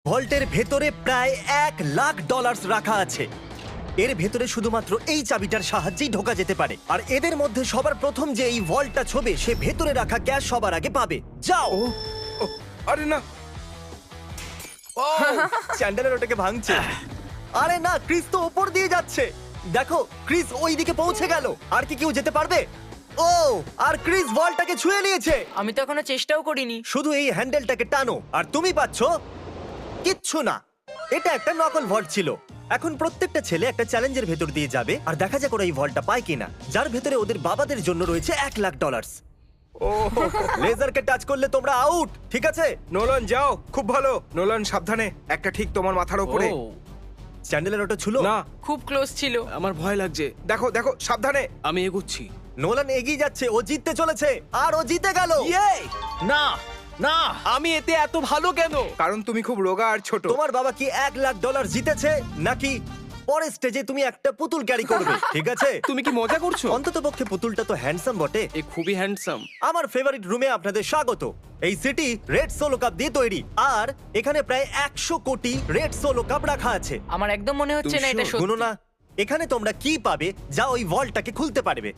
ভল্টের ভেতরে প্রায় $1,00,000 রাখা আছে। এর ভেতরে শুধুমাত্র এই চাবিটার সাহায্যেই ঢোকা যেতে পারে। আর এদের মধ্যে সবার প্রথম যে এই ভল্টটা ছোবে সে ভেতরে রাখা ক্যাশ সবার আগে পাবে। যাও। ও, আরে না। ও চ্যান্ডেলের ওটাকে ভাঙছে। আরে না, ক্রিস তো ওপর দিয়ে যাচ্ছে। দেখো, ক্রিস ওই দিকে পৌঁছে গেল। আর কি কেউ যেতে পারবে? ও, আর ক্রিস ভল্টটাকে ছুঁয়ে নিয়েছে। আমি তো এখনো চেষ্টাও করিনি। শুধু এই হ্যান্ডেলটাকে টানো আর তুমি পাচ্ছো কিচ্ছু না। এটা একটা নকল ভল্ট ছিল। এখন প্রত্যেকটা ছেলে একটা চ্যালেঞ্জের ভেতর দিয়ে যাবে আর দেখা যাক ওরা এই ভল্টটা পায় কিনা, যার ভেতরে ওদের বাবাদের জন্য রয়েছে $1,00,000। ও লেজারকে টাচ করলে তোমরা আউট, ঠিক আছে? নোলান যাও, খুব ভালো। নোলান সাবধানে, একটা ঠিক তোমার মাথার উপরে। ও, চ্যান্ডেলের ওটা ছিল না, খুব ক্লোজ ছিল। আমার ভয় লাগছে। দেখো দেখো সাবধানে। আমি এগুচ্ছি। নোলান এগিয়ে যাচ্ছে, ও জিততে চলেছে আর ও জিতে গেল। না না, আমি এতে এত ভালো কেন? কারণ তুমি খুব রোগা আর ছোট। তোমার বাবা কি $1,00,000 জিতেছে নাকি পরের স্টেজে তুমি একটা পুতুল ক্যারি করবে? ঠিক আছে, তুমি কি মজা করছো? অন্তত পক্ষে পুতুলটা তো হ্যান্ডসাম বটে। এ খুবই হ্যান্ডসাম। আমার ফেভারিট রুমে আপনাদের স্বাগত। এই সিটি রেড সোলো কাপ দিয়ে তৈরি আর এখানে প্রায় 100 কোটি রেড সোলো কাপ রাখা আছে। আমার একদম মনে হচ্ছে না এটা তুমি সত্যি। শুনো না, এখানে তোমরা কি পাবে যা ওই ভল্টটাকে খুলতে পারবে?